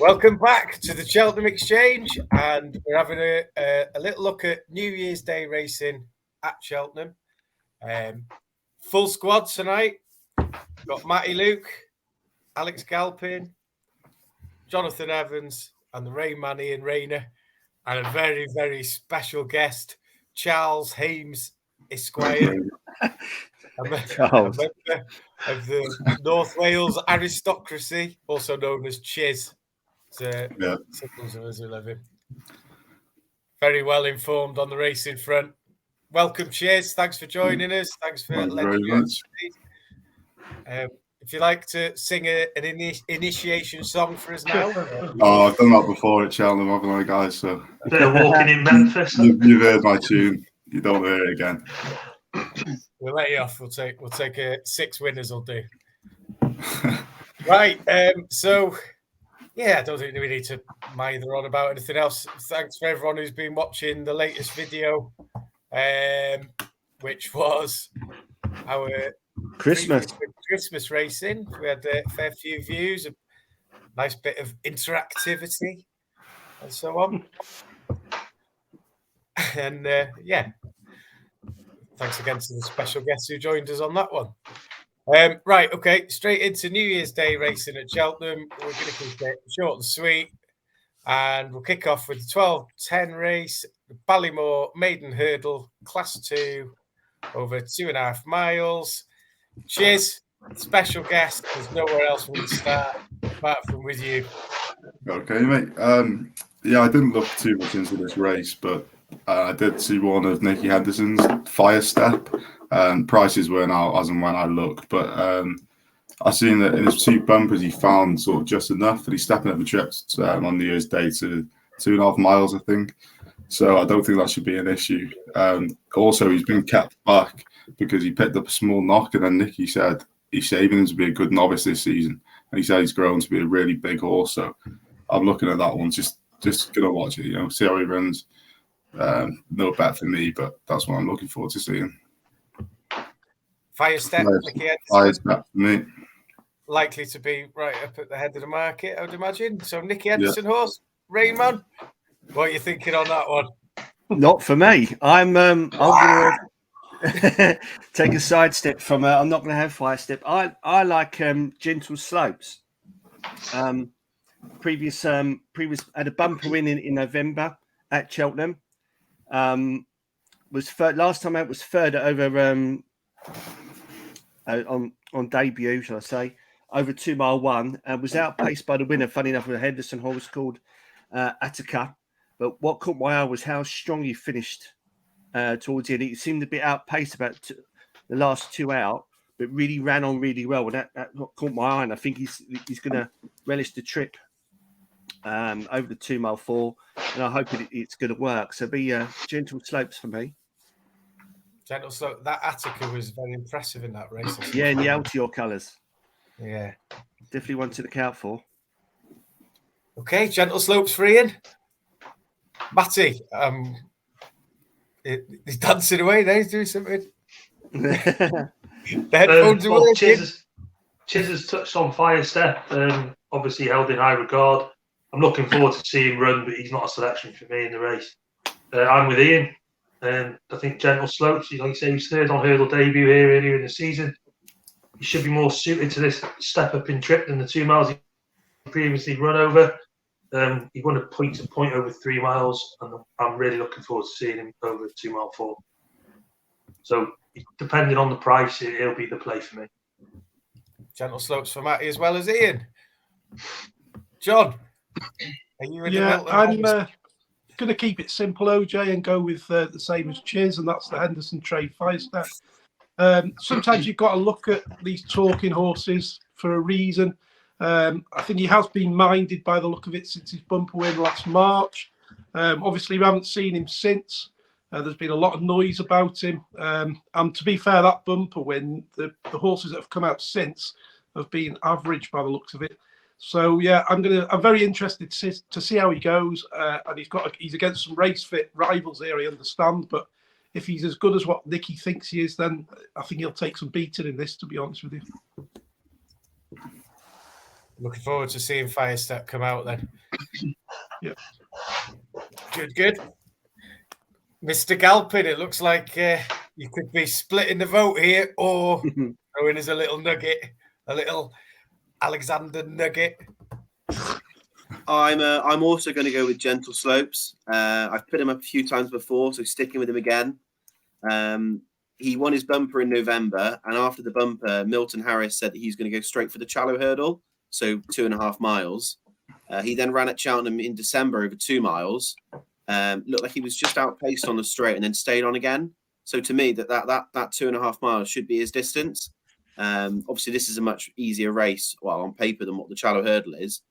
Welcome back to the Cheltenham Exchange, and we're having a little look at New Year's Day racing at Cheltenham. Full squad tonight. Got Matty Luke, Alex Galpin, Jonathan Evans, and the Rain Man Ian Rayner, and a very, very special guest, Charles Hames Esquire, a member of the North Wales aristocracy, also known as Chiz. Those of us who live in. Very well informed on the racing front. Welcome, Chiz. Thanks for joining us. Thanks for letting us. If you like to sing an initiation song for us now. I've done that before at Cheltenham, haven't I, guys? So they're walking in Memphis. You've heard my tune. You don't hear it again. We'll let you off. We'll take 6 winners. Will do. Right. So. Yeah, I don't think we need to mither on about anything else. Thanks for everyone who's been watching the latest video, which was our Christmas racing. We had a fair few views, a nice bit of interactivity, and so on. And thanks again to the special guests who joined us on that one. Right, okay, straight into New Year's Day racing at Cheltenham. We're going to keep it short and sweet, and we'll kick off with the 12:10 race, the Ballymore Maiden Hurdle, Class 2, over 2.5 miles. Cheers, special guest. There's nowhere else we can start apart from with you. Okay, mate. I didn't look too much into this race, but I did see one of Nicky Henderson's Fire Step. Prices weren't out as and when I looked, but I seen that in his 2 bumpers he found sort of just enough, and he's stepping up the trips on New Year's Day to 2.5 miles, I think. So I don't think that should be an issue. Also, he's been kept back because he picked up a small knock, and then Nicky said he's saving him to be a good novice this season, and he said he's grown to be a really big horse. So I'm looking at that one, just gonna watch it, see how he runs. No bet for me, but that's what I'm looking forward to seeing. Fire Step, Nicky Henderson. Fire Step for me. Likely to be right up at the head of the market, I would imagine. So Nicky Henderson horse, Rain Man. What are you thinking on that one? Not for me. I'm going to take a sidestep from. I'm not going to have Fire Step. I like Gentle Slopes. Previous had a bumper win in November at Cheltenham. Was third, last time out was third over on debut, shall I say, over 2 mile 1, and was outpaced by the winner, funny enough, with a Henderson horse called Attica. But what caught my eye was how strong he finished towards the end. He seemed a bit outpaced about the last 2 out, but really ran on really well. And that caught my eye, and I think he's going to relish the trip over the 2 mile 4, and I hope it's going to work. So be Gentle Slopes for me. Gentle Slope. That Attica was very impressive in that race. Yeah, in the Altior colours. Yeah. Definitely one to look out for. Okay, Gentle Slopes for Ian. Matty, he's dancing away there. He's doing something. The headphones are working. Chiz has touched on Fire Step, obviously held in high regard. I'm looking forward to seeing him run, but he's not a selection for me in the race. I'm with Ian. I think Gentle Slopes, like you say, he's third on hurdle debut here earlier in the season. He should be more suited to this step up in trip than the 2 miles he previously run over. He won a point-to-point over 3 miles, and I'm really looking forward to seeing him over 2 mile 4. So, depending on the price, he'll be the play for me. Gentle Slopes for Matty as well as Ian. John, are you in the middle? I'm going to keep it simple, OJ, and go with the same as Chiz, and that's the Henderson Trade Fire Step. Sometimes you've got to look at these talking horses for a reason. I think he has been minded by the look of it since his bumper win last March. Obviously, we haven't seen him since. There's been a lot of noise about him. And to be fair, that bumper win, the horses that have come out since have been average by the looks of it. So yeah, I'm very interested to see how he goes. And he's against some race fit rivals here, I understand. But if he's as good as what Nicky thinks he is, then I think he'll take some beating in this, to be honest with you. Looking forward to seeing Firestep come out then. Yeah. Good. Mr. Galpin, it looks like you could be splitting the vote here or throwing us a little nugget, a little Alexander nugget. I'm also going to go with Gentle Slopes. I've put him up a few times before, so sticking with him again. He won his bumper in November, and after the bumper, Milton Harris said that he's going to go straight for the Challow Hurdle, so 2.5 miles. He then ran at Cheltenham in December over 2 miles. Looked like he was just outpaced on the straight and then stayed on again. So to me, that 2.5 miles should be his distance. Obviously, this is a much easier race, well, on paper than what the Challow Hurdle is.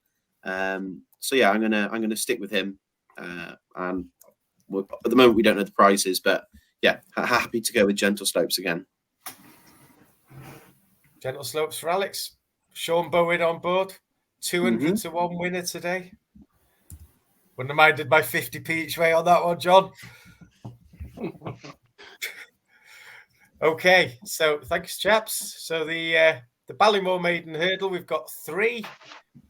So yeah, I'm gonna stick with him. And at the moment, we don't know the prices, but yeah, happy to go with Gentle Slopes again. Gentle Slopes for Alex. Sean Bowen on board. 200 to 1 winner today. Wouldn't have minded my 50p each way on that one, John. Okay, so thanks, chaps. So the Ballymore Maiden Hurdle, we've got 3.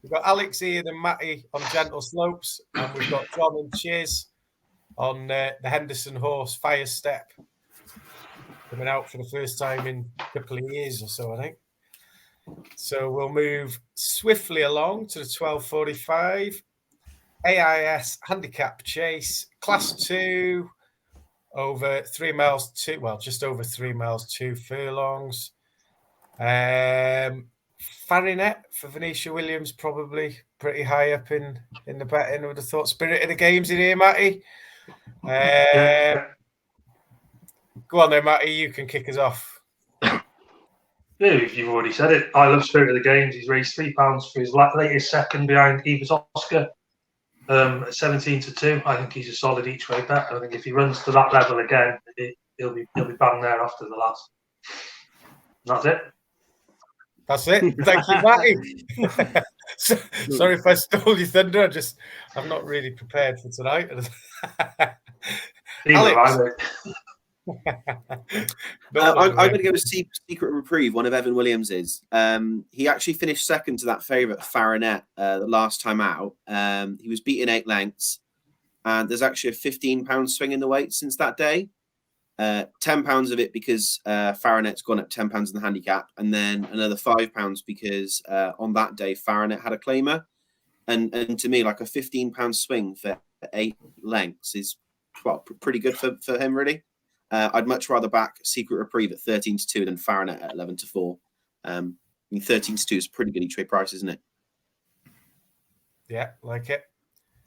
We've got Alex, Ian and Matty on Gentle Slopes, and we've got John and Chiz on the Henderson Horse Firestep. Coming out for the first time in a couple of years or so, I think. So we'll move swiftly along to the 12:45. AIS Handicap Chase, Class 2, over 3 miles, just over 3 miles, 2 furlongs. Farinet for Venetia Williams, probably pretty high up in the betting. I would have thought Spirit of the Games in here, Matty. Go on then, Matty, you can kick us off. Yeah, you've already said it. I love Spirit of the Games. He's raised £3 for his latest second behind Evers Oscar. At 17 to 2, I think he's a solid each way bet. I think if he runs to that level again, he'll be bang there after the last. And that's it. Thank you, Matty. Sorry if I stole your thunder. I'm not really prepared for tonight. Alex. I'm going to go with Secret Reprieve, one of Evan Williams's. He actually finished second to that favourite Farinet the last time out. He was beaten 8 lengths, and there's actually a £15 swing in the weight since that day. £10 of it because Farinet's gone up £10 in the handicap, and then another £5 because on that day Farinet had a claimer. And to me, like a £15 swing for 8 lengths is pretty good for him, really. I'd much rather back Secret Reprieve at 13 to 2 than Farinet at 11 to 4. 13 to 2 is pretty good each way price, isn't it? Yeah, like it.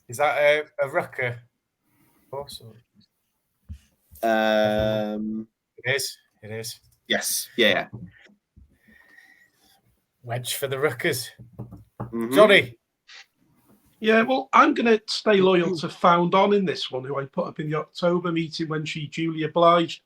Is that a rucker? Awesome. It is. Yes. Yeah. Wedge for the ruckers. Mm-hmm. Johnny. Yeah, well, I'm going to stay loyal to Found On in this one, who I put up in the October meeting when she duly obliged.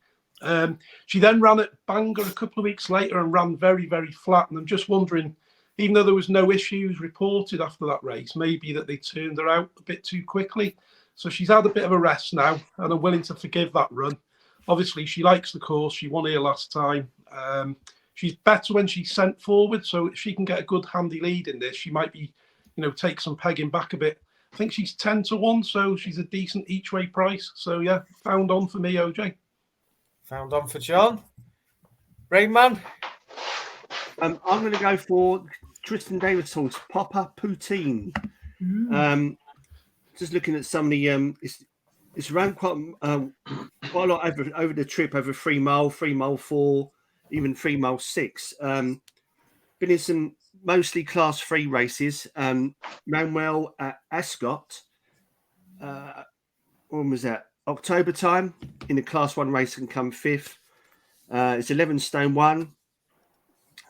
She then ran at Bangor a couple of weeks later and ran very, very flat. And I'm just wondering, even though there was no issues reported after that race, maybe that they turned her out a bit too quickly. So she's had a bit of a rest now, and I'm willing to forgive that run. Obviously, she likes the course. She won here last time. She's better when she's sent forward. So if she can get a good handy lead in this, she might be, take some pegging back a bit. I think she's 10 to 1, so she's a decent each way price. So yeah, Found On for me, OJ. Found On for John. Rain Man. I'm going to go for Tristan Davidson's Papa Poutine. Just looking at some of the, it's around quite a lot over the trip, over 3 mile, 3 mile 4, even 3 mile 6. Been in some mostly class 3 races. Manuel at Ascot. When was that? October time in the class 1 race and come 5th. It's 11 stone 1.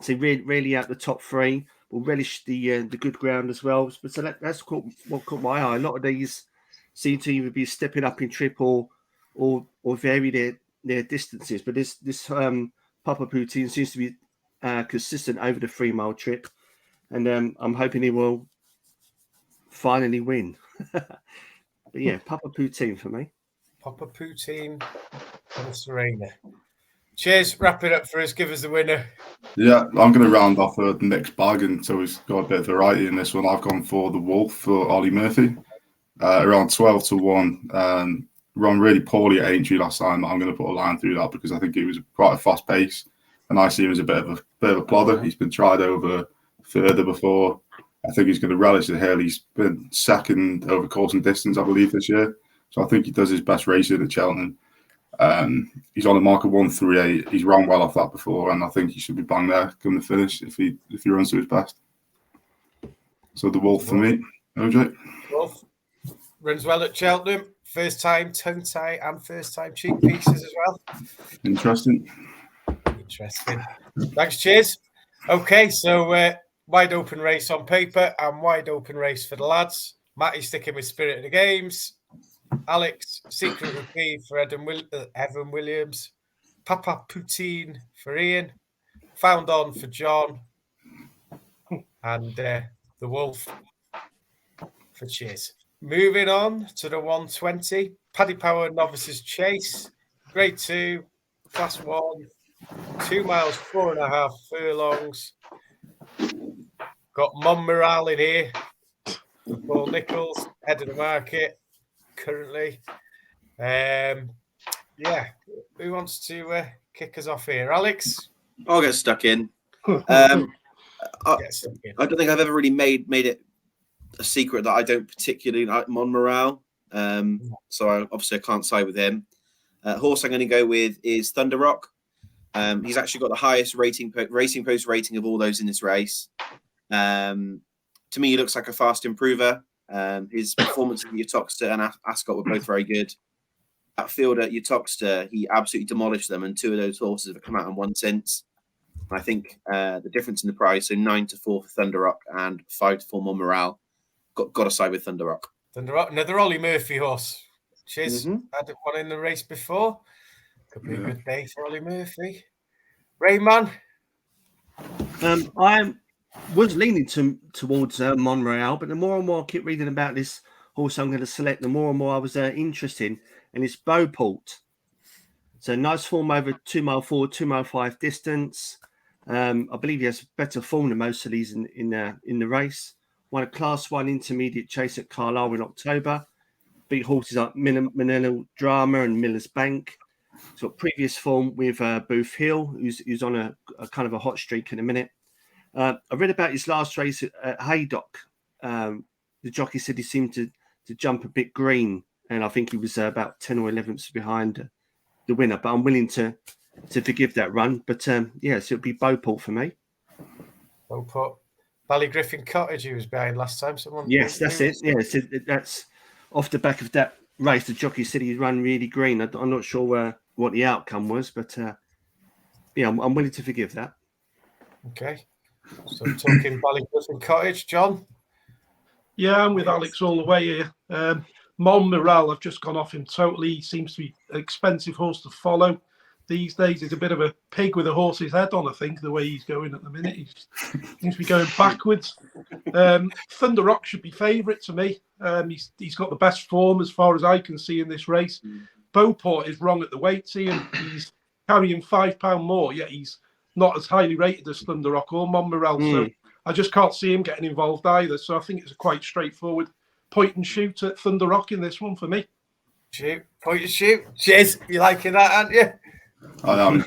So really out the top 3. Will relish the good ground as well. So that's what caught my eye. A lot of these seem to either be stepping up in trip or vary their distances. But this Papa Poutine seems to be consistent over the 3 mile trip, and I'm hoping he will finally win. But yeah, Papa Poutine for me. Papa Poutine and Serena. Cheers. Wrap it up for us. Give us the winner. Yeah, I'm going to round off a mixed bag, and so we've got a bit of variety in this one. I've gone for the Wolf for Ollie Murphy, around 12-1. Run really poorly at Aintree last time. I'm going to put a line through that because I think it was quite a fast pace, and I see him as a bit of a plodder. He's been tried over further before. I think he's going to relish the hill. He's been second over course and distance, I believe, this year. So I think he does his best racing at Cheltenham. He's on a mark of 138. He's run well off that before, and I think he should be bang there come the finish if he runs to his best. So the Wolf for me, OJ. Wolf runs well at Cheltenham. First time tongue tie and first time cheek pieces as well. Interesting. Thanks, cheers. Okay, so wide open race on paper and wide open race for the lads. Matty sticking with Spirit of the Games. Alex, Secret Reprieve for Evan Williams. Papa Poutine for Ian. Found On for John. And the Wolf for Cheers. Moving on to the 120. Paddy Power Novices Chase. Grade 2. Class 1. 2 miles, 4.5 furlongs. Got Mon Morale in here. Paul Nichols, head of the market currently. Who wants to kick us off here? Alex? I'll get stuck in. I don't think I've ever really made it a secret that I don't particularly like Mon Morale. So I can't side with him. Horse I'm going to go with is Thunder Rock. He's actually got the highest Racing Post rating of all those in this race. To me, he looks like a fast improver. His performance at Uttoxeter and Ascot were both very good. That field at Uttoxeter, he absolutely demolished them, and 2 of those horses have come out and won since. I think the difference in the price, so 9-4 for Thunder Rock and 5-4 Mon Morale, got to side with Thunder Rock. Thunder Rock, another Ollie Murphy horse. Cheers. Had one in the race before. Could be a good day for Ollie Murphy. Rayman? I was leaning towards Mon Morale, but the more and more I keep reading about this horse I'm going to select, the more and more I was interested in, and it's Beauport. So nice form over 2 mile 4, 2 mile 5 distance. I believe he has better form than most of these in the race. Won a Class 1 intermediate chase at Carlisle in October. Beat horses like Manila Drama and Miller's Bank. So previous form with Booth Hill, who's on a kind of a hot streak in a minute. I read about his last race at Haydock. The jockey said he seemed to jump a bit green, and I think he was about 10 or 11ths behind the winner. But I'm willing to forgive that run. But so it'll be Beauport for me. Beauport. Ballygriffin Cottage, he was behind last time. Yes, that's it. Yeah, so that's off the back of that race. The jockey said he ran really green. I'm not sure what the outcome was, but I'm willing to forgive that. Okay. So talking Ballygriffin Cottage, John? Yeah, I'm with Alex all the way here. Mon Morale, I've just gone off him totally. He seems to be an expensive horse to follow these days. He's a bit of a pig with a horse's head on, I think, the way he's going at the minute. He seems to be going backwards. Thunder Rock should be favourite to me. He's got the best form as far as I can see in this race. Beauport is wrong at the weights here. He's carrying £5 more, yet he's not as highly rated as Thunder Rock or Mon Morale. So I just can't see him getting involved either. So I think it's a quite straightforward point and shoot at Thunder Rock in this one for me. Shoot, point and shoot. Cheers. You liking that, aren't you? I am.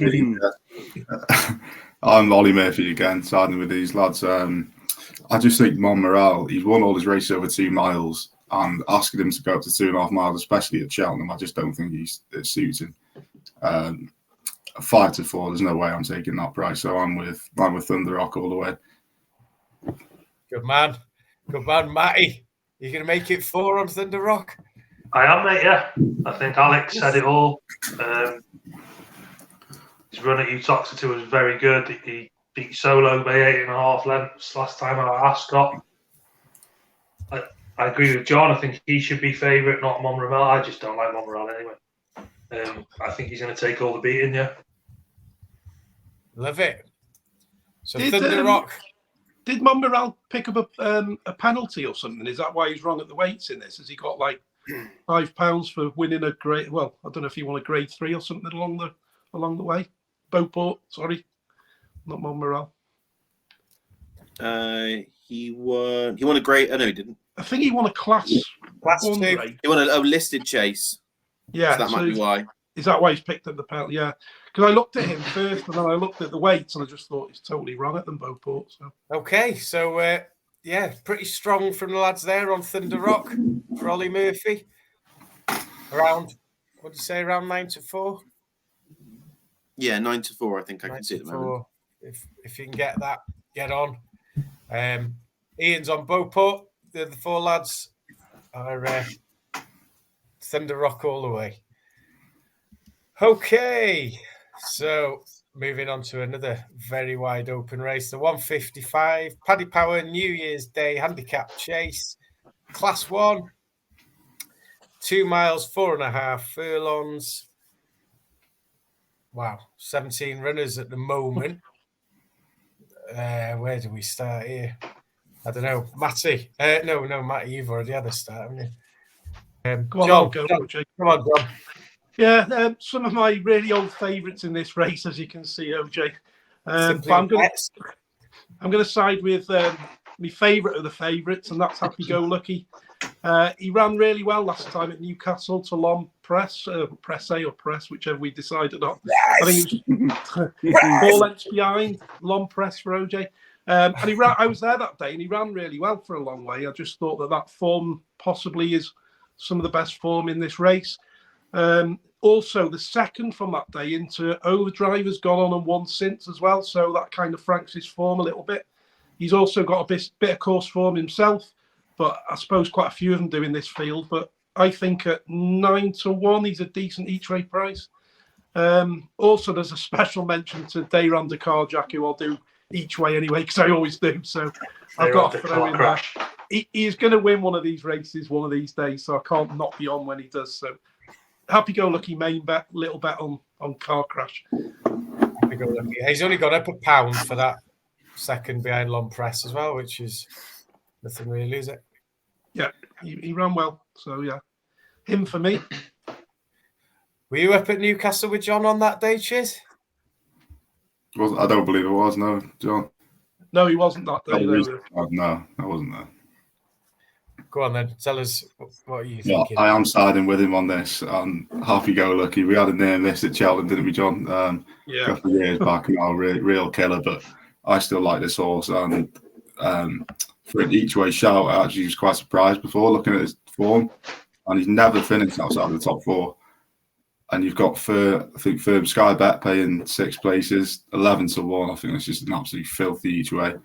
I'm Ollie Murphy again, siding with these lads. I just think Mon Morale, he's won all his races over 2 miles, and asking him to go up to 2.5 miles, especially at Cheltenham, I just don't think it suits him. 5-4, there's no way I'm taking that price. So I'm with Thunder Rock all the way. Good man, Matty. You gonna make it 4 on Thunder Rock? I am, mate. Yeah, I think Alex said it all. His run at Uttoxeter was very good. He beat Solo by 8.5 lengths last time at Ascot. I agree with John. I think he should be favourite, not Mon Morale. I just don't like Mon Morale anyway. I think he's going to take all the beating. Yeah, love it. So Thunder Rock. Did Mon Morale pick up a penalty or something? Is that why he's wrong at the weights in this? Has he got like £5 for winning a grade? Well, I don't know if he won a grade 3 or something along the way. Beauport, sorry, not Montmoral. He won a great. Oh no, he didn't. I think he won a class 1 2. grade. He won a listed chase. Yeah, So that might be why. Is that why he's picked up the penalty? Yeah, because I looked at him first, and then I looked at the weights, and I just thought he's totally wrong at them Beauport. So Okay, so yeah, pretty strong from the lads there on Thunder Rock for Ollie Murphy. Around, what did you say, around 9 to 4? Yeah, 9 to 4. I think I 9 can see to at the moment. 4. If you can get that, get on. Ian's on Beauport. The other 4 lads are Thunder Rock all the way. Okay, so moving on to another very wide open race, the 155 Paddy Power New Year's Day Handicap Chase, Class 1, 2 miles, 4.5 furlongs. Wow, 17 runners at the moment. Where do we start here? I don't know. Matty. No, Matty, you've already had a start, haven't you? Go on, John, I'll go, OJ. Come on, John. Yeah, some of my really old favourites in this race, as you can see, OJ. But I'm going to side with my favourite of the favourites, and that's Happy Go Lucky. He ran really well last time at Newcastle to Long Press, Press A or Press, whichever we decided on. Yes. I think he was 4 lengths behind Long Press for OJ. And he ran. I was there that day, and he ran really well for a long way. I just thought that form possibly is some of the best form in this race. Also, the second from that day into Overdrive has gone on and won since as well, so that kind of franks his form a little bit. He's also got a bit of course form himself, but I suppose quite a few of them do in this field. But I think at 9 to 1, he's a decent each way price. Also, there's a special mention to Dayran de Carjack, who I'll do each way anyway, because I always do. So I've got to throw in there. He's going to win one of these races one of these days, so I can't not be on when he does. So Happy Go Lucky main bet, little bet on Car Crash. Happy Go Lucky. He's only got up £1 for that second behind Long Press as well, which is nothing really, is it? Yeah, he ran well. So yeah, him for me. Were you up at Newcastle with John on that day, Chiz? I don't believe it was, no, John. No, he wasn't that day. No, I wasn't there. Go on then, tell us what are you thinking? I am siding with him on this. Happy Go Lucky. We had a near miss at Cheltenham, didn't we, John? A couple of years back, real killer. But I still like this horse, and for an each way shout, I actually was quite surprised before looking at his form, and he's never finished outside of the top 4. And you've got Firm Sky Bet paying 6 places, 11 to 1. I think that's just an absolutely filthy each way.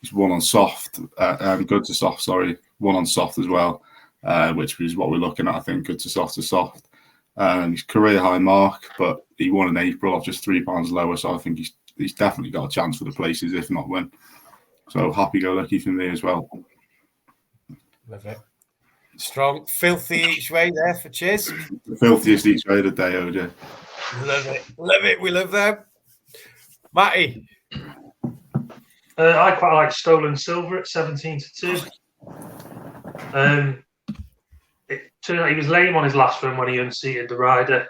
He's one on soft, good to soft, sorry. One on soft as well, which is what we're looking at, I think, good to soft to soft. His career high mark, but he won in April off just £3 lower, so I think he's definitely got a chance for the places, if not win. So Happy Go Lucky for me as well. Love it. Strong, filthy each way there for Chiz. The filthiest each way of the day, OJ. Love it. We love them. Matty. I quite like Stolen Silver at 17 to 2. It turned out he was lame on his last run when he unseated the rider.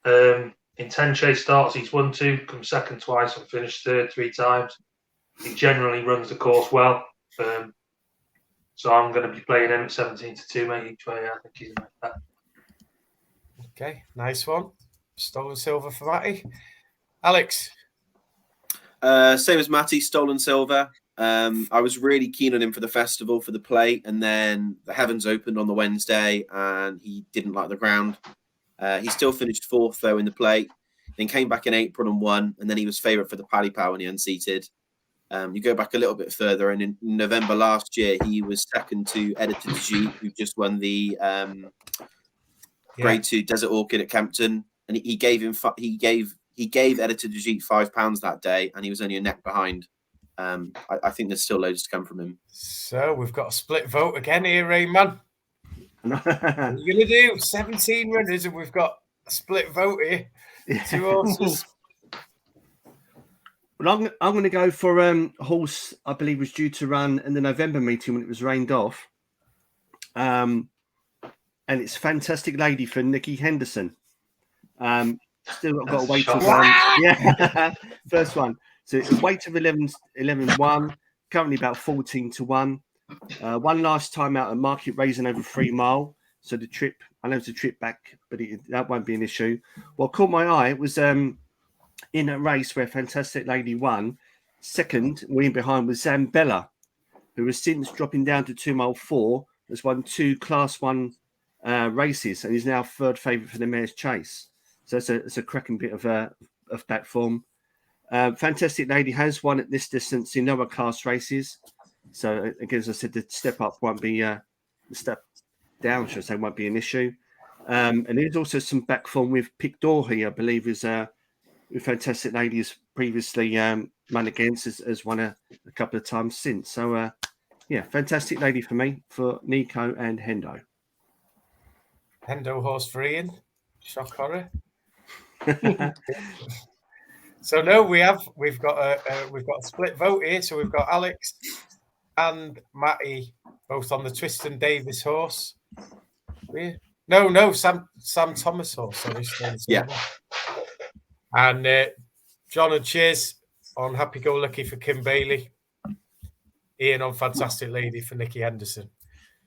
In 10 chase starts, he's won 2, come second twice, and finished third 3 times. He generally runs the course well. So I'm going to be playing him at 17 to 2, mate, each way. I think he's like that. Okay, nice one. Stolen Silver for Matty. Alex. Same as Matty, Stolen Silver. I was really keen on him for the festival, for the plate, and then the heavens opened on the Wednesday and he didn't like the ground. He still finished 4th, though, in the plate. Then came back in April and won, and then he was favourite for the Paddy Power when he unseated. You go back a little bit further, and in November last year, he was second to Editor G, who just won the Grade 2 Desert Orchid at Kempton, and he gave Editor G £5 that day, and he was only a neck behind. I think there's still loads to come from him. So we've got a split vote again here, Rayman. What are you going to do? 17 runners, and we've got a split vote here. 2 horses. Well, I'm going to go for a horse I believe was due to run in the November meeting when it was rained off. And it's Fantastic Lady for Nicky Henderson. Still got to wait till Shock. yeah. First one. So a weight of 11-1, currently about 14-1. One last time out at market raising over 3 mile. So the trip, I know it's a trip back, but that won't be an issue. What caught my eye was in a race where Fantastic Lady won. Second, winning behind was Zambella, who has since dropping down to 2 mile 4, has won 2 Class 1 races and is now third favourite for the Mayor's Chase. So it's a cracking bit of back form. Fantastic Lady has won at this distance in other class races. So again, as I said, the step up won't be the step down, should I say, won't be an issue. And there's also some back form with Pic D'Orhy, I believe, is with Fantastic Lady has previously run against, has won a couple of times since. So yeah, Fantastic Lady for me, for Nico and Hendo. Hendo horse for Ian. Shock horror. So no, we've got a split vote here. So we've got Alex and Matty both on the Twiston Davis horse. No, Sam Thomas horse. Sorry, Yeah. And John and Chiz on Happy Go Lucky for Kim Bailey. Ian on Fantastic Lady for Nikki Henderson.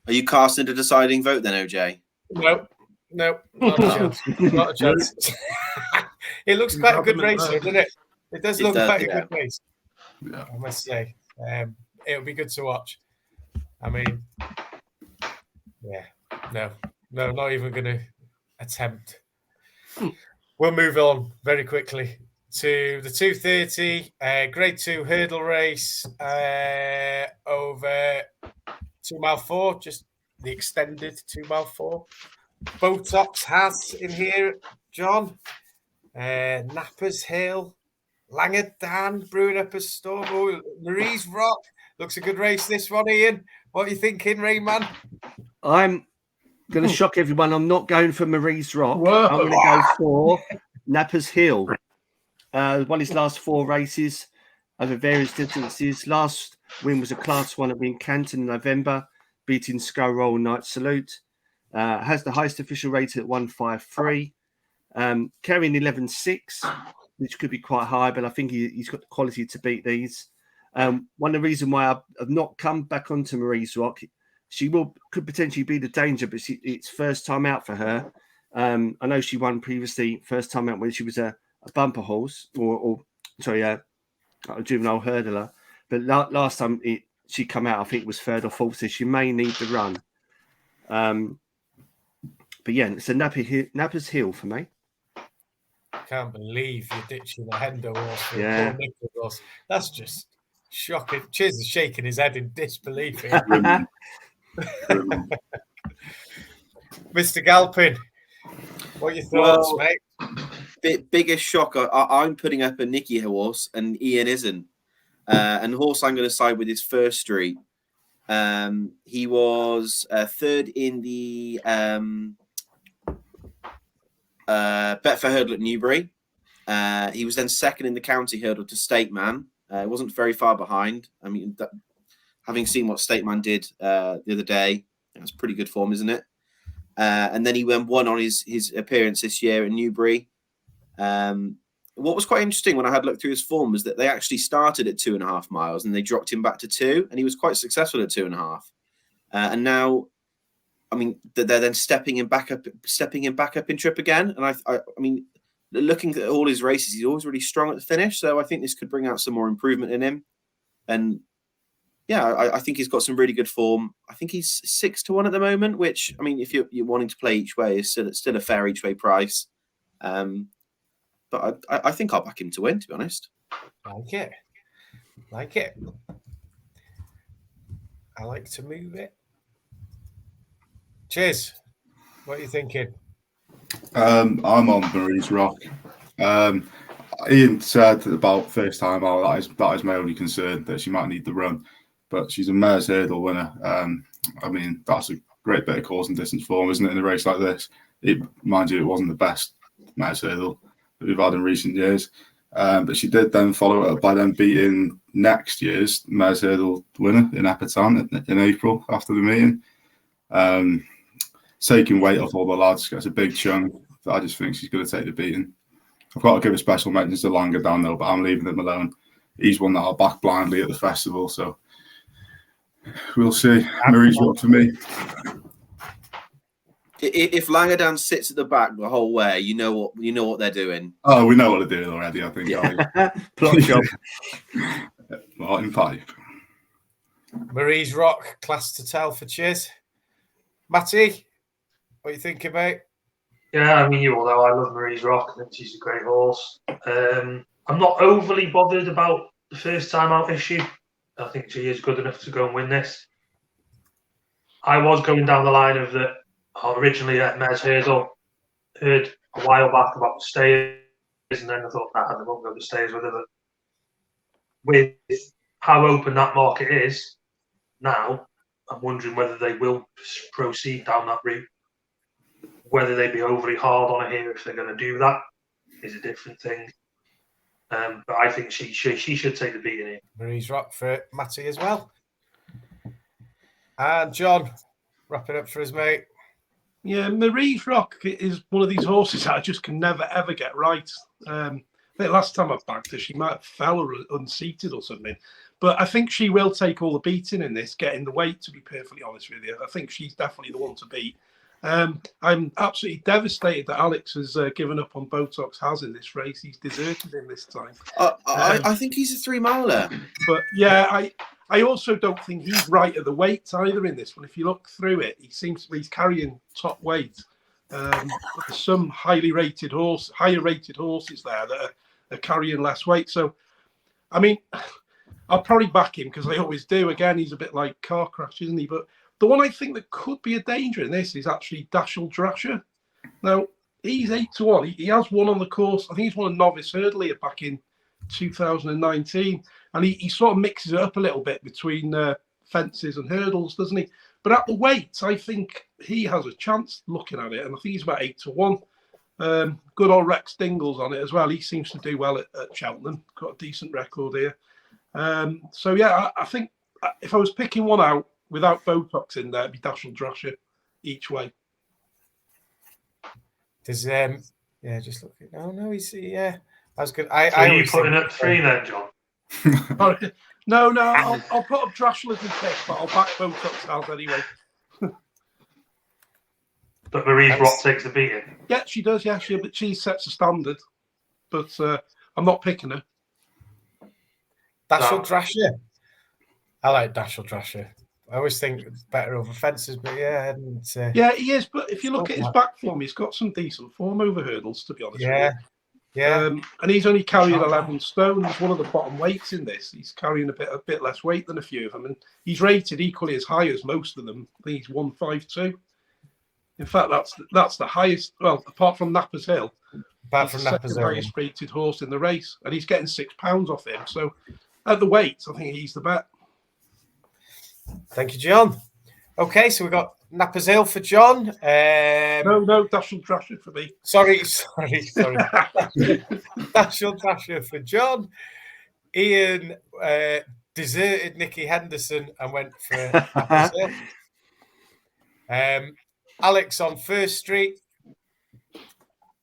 Are you casting a deciding vote then, OJ? No, not a chance. Not a chance. It looks quite a good race, doesn't it? It does look quite a good race. Yeah. I must say. It'll be good to watch. I mean, yeah, no, not even going to attempt. We'll move on very quickly to the 2:30 Grade 2 hurdle race over 2 mile 4, just the extended 2 mile 4. Botox has in here, John. Nappers Hill, Langer Dan, brewing up a storm. Oh, Marie's Rock. Looks a good race, this one, Ian. What are you thinking, Rayman? I'm going to shock everyone. I'm not going for Marie's Rock. Whoa. I'm going to go for Nappers Hill. Won his last 4 races over various distances. Last win was a Class 1 at Wincanton in November, beating Skull Roll Night Salute. Has the highest official rating at 153. Carrying 11.6, which could be quite high, but I think he's got the quality to beat these. One of the reasons why I've not come back onto Marie's Rock, she could potentially be the danger, but it's first time out for her. I know she won previously, first time out when she was a bumper horse, or a juvenile hurdler. But last time she come out, I think it was third or fourth, so she may need the run. But yeah, it's a Nappers Hill for me. I can't believe you're ditching the Hendo horse for Yeah. poor Nicholas. That's just shocking. Chiz is shaking his head in disbelief here. Mr. Galpin, what are your thoughts, mate? Biggest shock. I'm putting up a Nicky horse and Ian isn't. And the horse I'm going to side with is First Street. He was third in the Betfair Hurdle at Newbury. He was then second in the county hurdle to State Man. It wasn't very far behind. I mean, having seen what State Man did the other day, that's pretty good form, isn't it? And then he won on his appearance this year in Newbury. What was quite interesting when I had looked through his form was that they actually started at 2.5 miles and they dropped him back to 2, and he was quite successful at 2.5. And now, I mean, they're then stepping him back up in trip again. And I mean, looking at all his races, he's always really strong at the finish. So I think this could bring out some more improvement in him. And yeah, I think he's got some really good form. I think he's 6-1 at the moment, which, I mean, if you're wanting to play each way, is still a fair each way price. But I think I'll back him to win, to be honest. Like it. I like to move it. Cheers. What are you thinking? I'm on Marie's Rock. Ian said about first time out, that is my only concern, that she might need the run. But she's a Mayor's Hurdle winner. I mean, that's a great bit of course and distance form, isn't it, in a race like this? Mind you, it wasn't the best Mayor's Hurdle that we've had in recent years. But she did then follow it up by then beating next year's Mayor's Hurdle winner in Epperton in April after the meeting. Taking weight off all the lads, gets a big chunk. I just think she's going to take the beating. I've got to give a special mention to Langer down though, but I'm leaving him alone. He's one that I'll back blindly at the festival, so we'll see. Marie's Rock for me. If Langerdan sits at the back the whole way, you know what they're doing. Oh, we know what they're doing already, I think. Yeah. Plot job. Martin Pipe. Marie's Rock, class to tell for Chiz. Matty, what are you thinking, mate? Yeah, I mean, you all know I love Marie's Rock. I think she's a great horse. I'm not overly bothered about the first time out issue. I think she is good enough to go and win this. I was going down the line of that originally at Mez Hurdle. Heard a while back about the stayers, and then I thought, I won't go to stayers with her. But with how open that market is now, I'm wondering whether they will proceed down that route. Whether they be overly hard on her here if they're going to do that is a different thing. But I think she should take the beating here. Marie's Rock for Matty as well. And John, wrap it up for us, mate. Yeah, Marie's Rock is one of these horses that I just can never, ever get right. I think last time I backed her, she might have fell or unseated or something. But I think she will take all the beating in this, getting the weight, to be perfectly honest with you. I think she's definitely the one to beat. I'm absolutely devastated that Alex has given up on Botox Has in this race. He's deserted him this time. I think he's a 3-miler. But yeah, I also don't think he's right at the weights either in this one. If you look through it, he seems to be carrying top weight. There's some higher rated horses there that are carrying less weight. So, I mean, I'll probably back him because I always do. Again, he's a bit like Car Crash, isn't he? But the one I think that could be a danger in this is actually Dashel Drasher. Now, he's 8-1. He has won on the course. I think he's won a novice hurdler back in 2019. And he sort of mixes it up a little bit between fences and hurdles, doesn't he? But at the weights, I think he has a chance looking at it. And I think he's about 8-1. Good old Rex Dingle's on it as well. He seems to do well at Cheltenham. Got a decent record here. So, yeah, I think if I was picking one out without Botox in there, it'd be Dashel Drasher each way. Does just look at no, he's I was good. So are you putting up 3 then, John? No, I'll put up Drashel as my pick, but I'll back Botox out anyway. But Marie's Rock takes the beating. Yeah, she does. Yeah, she sets a standard, but I'm not picking her. Dashel Drasher. I like Dashel Drasher. I always think better over fences, but yeah, yeah, he is. But if you look at his back form, he's got some decent form over hurdles, to be honest. Yeah, with you. Yeah. And he's only carrying 11 stone. He's one of the bottom weights in this. He's carrying a bit less weight than a few of them, and he's rated equally as high as most of them. I think he's 152. In fact, that's the highest. Well, apart from Napa's Hill, highest rated horse in the race, and he's getting £6 off him. So at the weights, I think he's the bet. Thank you, John. Okay, so we've got Napa's Hill for John. No, Dashel Drasher for me. Sorry. Dashel Drasher for John. Ian deserted Nicky Henderson and went for Napa's Hill. Alex on First Street.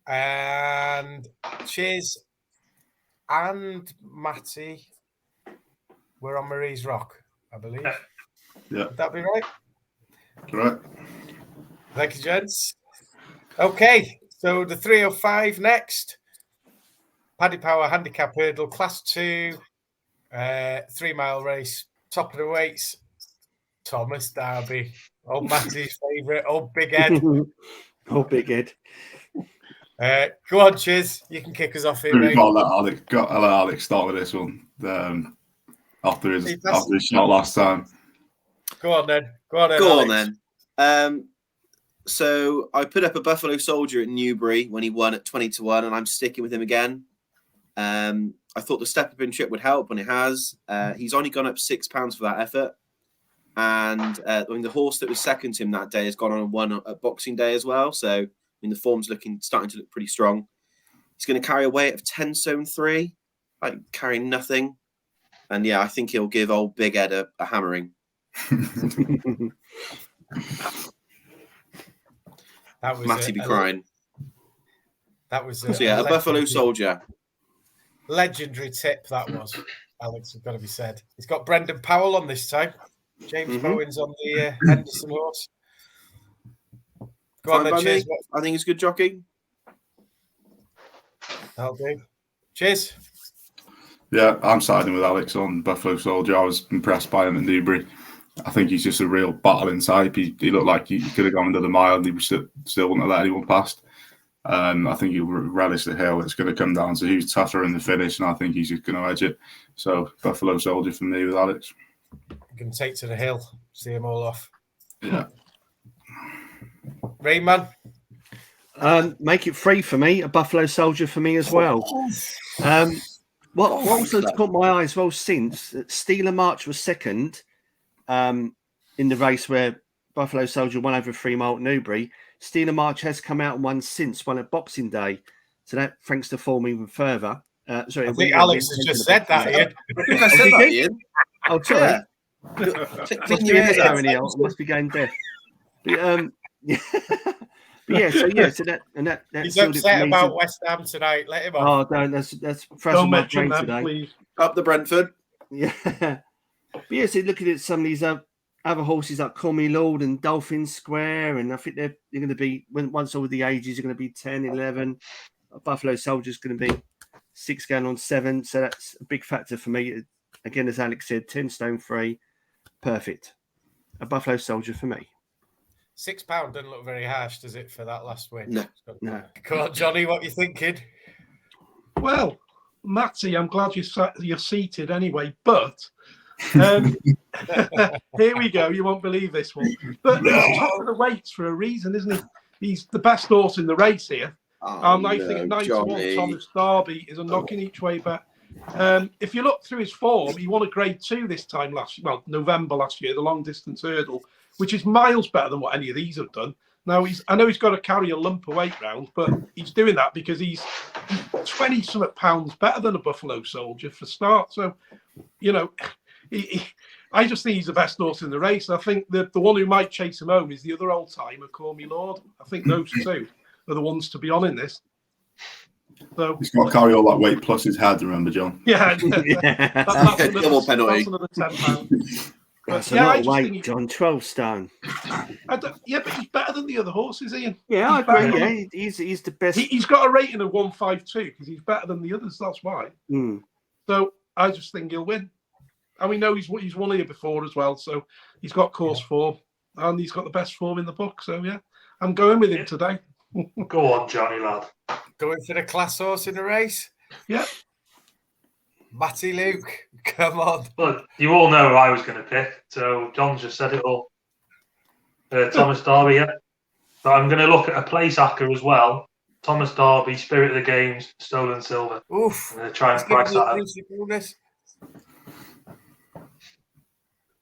And Chiz and Matty were on Marie's Rock, I believe. Yeah. Would that be right? Right. Thank you, gents. Okay, so the 305 next. Paddy Power Handicap Hurdle, Class 2, 3-mile race, top of the weights. Thomas Darby, old Matty's favourite, old Big Ed. Oh, Big Ed. Go on, Chiz. You can kick us off here, mate. I'll let Alex start with this one after his shot last time. Go on then. So I put up a Buffalo Soldier at Newbury when he won at 20-1, and I'm sticking with him again. I thought the step-up in trip would help, and it has. He's only gone up £6 for that effort. And the horse that was second to him that day has gone on and won at Boxing Day as well. So the form's starting to look pretty strong. He's going to carry a weight of 10 stone 3, like carrying nothing. And yeah, I think he'll give old Big Ed a hammering. That was Matty be crying. That was So yeah, a Buffalo Soldier. Legendary tip that was, Alex. Has got to be said. He's got Brendan Powell on this time. James Bowen's on the Henderson horse. Go on then, cheers. I think it's good jockey. That'll do. Cheers. Yeah, I'm siding with Alex on Buffalo Soldier. I was impressed by him at Newbury. I think he's just a real battling type. He looked like he could have gone under the mile and he still wouldn't have let anyone past. I think he'll relish the hill. It's going to come down to who's tougher in the finish, and I think he's just going to edge it. So Buffalo Soldier for me with Alex. You can take to the hill, see them all off. Yeah. Rayman? Make it free for me. A Buffalo Soldier for me as well. What also caught my eye as well since Steeler March was second in the race where Buffalo Soldier won over 3 mile at Newbury. Steeler March has come out and won at Boxing Day. So that thanks to form even further. I think Alex has just said that, Ian. I think I said that, Ian. Oh, sorry. Yeah. Must be going deaf. But, so that he's upset about West Ham tonight. Let him off. Oh, don't. That's Don't mention brain that, today. please. Up the Brentford. Yeah. But yeah, so looking at some of these other horses like Call Me Lord and Dolphin Square, and I think they're going to be, once all the ages are going to be 10, 11. Buffalo Soldier's going to be 6 going on 7. So that's a big factor for me. Again, as Alex said, 10 stone free. Perfect. A Buffalo Soldier for me. £6 doesn't look very harsh, does it, for that last win? No. Come on, Johnny, what are you thinking? Well, Matty, I'm glad you're seated anyway, but here we go. You won't believe this one. But he's top of the weights for a reason, isn't he? He's the best horse in the race here. I think 9-1 Thomas Darby is a knocking each way back. If you look through his form, he won a Grade 2 this time November last year, the long distance hurdle, which is miles better than what any of these have done. Now I know he's got to carry a lump of weight round, but he's doing that because he's 20-something pounds better than a Buffalo Soldier for start. So, I just think he's the best horse in the race. I think the one who might chase him home is the other old timer, Call Me Lord. I think those two are the ones to be on in this. So he's got to carry all that weight plus his head, remember, John? Yeah. That's double penalty. That's another £10. That's a lot of weight, John. 12 stone. But he's better than the other horses, Ian. Yeah, I agree. Yeah, he's the best. He's got a rating of 152 because he's better than the others. That's why. So I just think he'll win. And we know he's won here before as well. So he's got course form and he's got the best form in the book. So yeah, I'm going with him today. Go on, Johnny lad. Going for the class horse in the race? Yeah. Matty Luke, come on. Well, you all know who I was going to pick, so John's just said it all. Thomas Darby, yeah. But I'm going to look at a place hacker as well. Thomas Darby, Spirit of the Games, Stolen Silver. Oof. I'm going to try and price that out.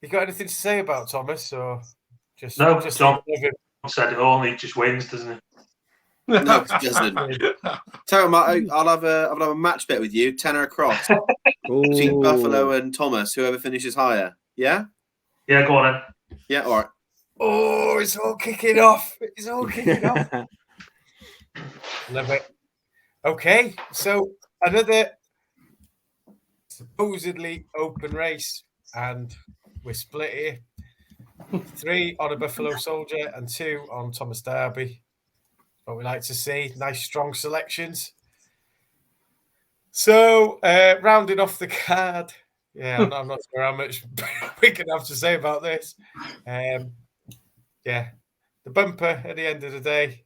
You got anything to say about Thomas, or just No, just John said it all, and he just wins, doesn't he? No, it doesn't. Tell him, I'll have a match bet with you, tenner across between Buffalo and Thomas. Whoever finishes higher. Yeah. Yeah, go on then. Yeah, all right. Oh, it's all kicking off. It's all kicking off. Love it. Okay, so another supposedly open race, and we're split here. 3 on a Buffalo Soldier and 2 on Thomas Darby. What we like to see, nice strong selections. So rounding off the card, I'm not sure how much we can have to say about this. The bumper at the end of the day.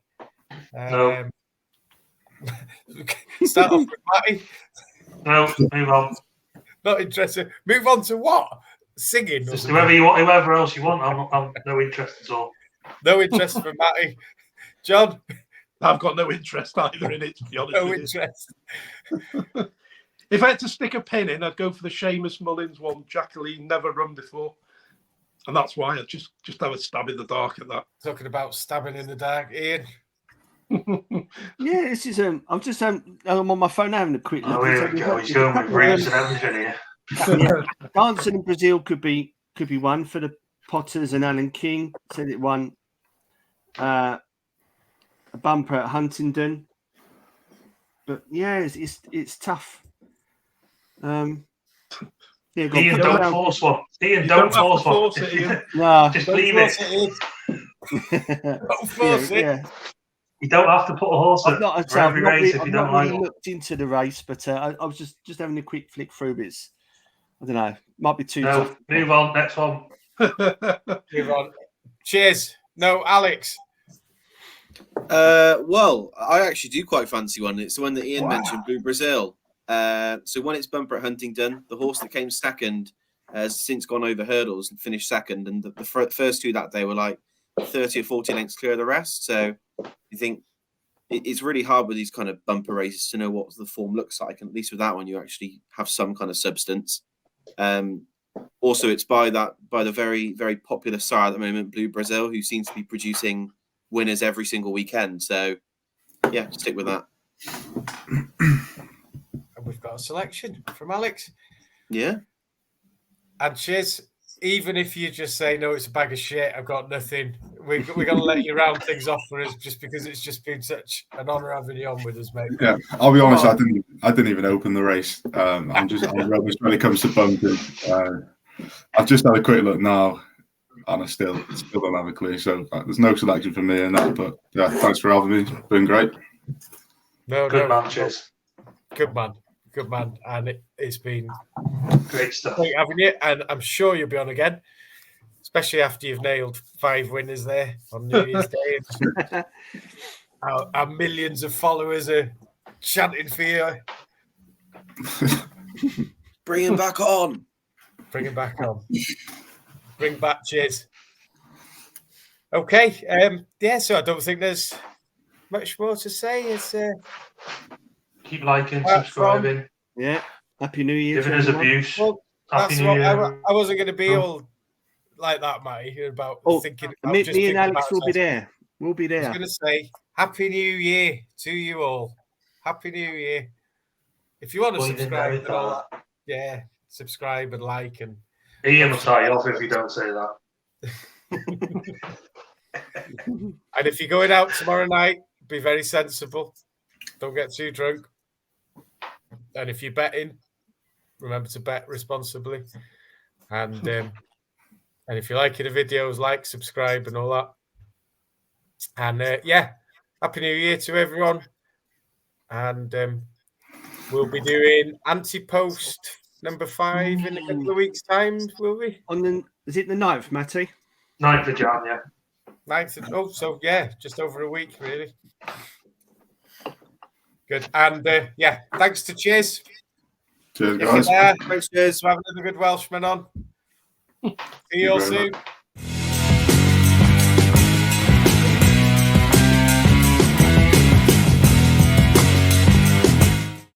Start off with Matty. No, move on. Not interested. Move on to what? Singing. Just whoever else you want. I'm no interest at all. No interest for Matty. John. I've got no interest either in it, to be honest. No interest. If I had to stick a pin in, I'd go for the Seamus Mullins one. Jacqueline never run before, and that's why I just have a stab in the dark at that. Talking about stabbing in the dark, Ian. Yeah, this is I'm on my phone having a quick look. Oh, here we go. He's going with rings and everything here. Dancing in Brazil could be one for the Potters, and Alan King said it won. A bumper at Huntingdon. But yeah, it's tough. Yeah, go on, Ian, put don't down. force one. Ian, You don't don't have to force force one. it, Ian. No. Just Don't leave force it. Don't force it. Yeah. You don't have to put a horse I've up not, for every race if I've you not don't like really one. looked into the race, but I was just having a quick flick through. But it's, I don't know, might be too No, tough. move on. Next one. Move on. Cheers. No, Alex. Well, I actually do quite fancy one. It's the one that Ian Wow. mentioned, Blue Brazil. So when it's bumper at Huntingdon, the horse that came second has since gone over hurdles and finished second. And the first two that day were like 30 or 40 lengths clear of the rest. So you think it's really hard with these kind of bumper races to know what the form looks like. And at least with that one, you actually have some kind of substance. Also, it's by the very, very popular sire at the moment, Blue Brazil, who seems to be producing winners every single weekend. So, yeah, stick with that. And we've got a selection from Alex. Yeah. And cheers. Even if you just say, no, it's a bag of shit, I've got nothing, we're going to let you round things off for us just because it's just been such an honour having you on with us, mate. Yeah, I'll be honest. I didn't even open the race. I'm rubbish when it comes to bumping. I've just had a quick look now, and I still don't have a clue. So there's no selection for me in that. But yeah, thanks for having me. It's been great. Good man, cheers. Good man. Good man. And it's been Great stuff. great having you. And I'm sure you'll be on again, especially after you've nailed 5 winners there on New Year's Day. Our millions of followers are chanting for you. Bring him back on. Bring him back on. Bring back cheers. Okay. Yeah, so I don't think there's much more to say. It's Keep liking, subscribing, Yeah. Happy New Year. giving to us everyone. abuse. well, Happy that's New what Year. I wasn't going to be Oh. all like that, Matty, about thinking. Me and thinking Alex about will be ourselves. there. We'll be I was there. going to say Happy New Year to you all. Happy New Year. If you want to Well, you didn't subscribe, know and all that, yeah, subscribe and like and. Ian will tie you off if you don't say that. And if you're going out tomorrow night, be very sensible. Don't get too drunk. And if you're betting, remember to bet responsibly. And if you're liking the videos, like, subscribe, and all that. And yeah, Happy New Year to everyone. And we'll be doing Ante-Post number 5 in a couple of weeks' time, will we? Is it the 9th, Matty? 9th of Jan, yeah. 9th. So yeah, just over a week, really. Good. And yeah, thanks to Cheers. Cheers, If you're guys. there, Thanks, cheers. to have another good Welshman on. See you all soon.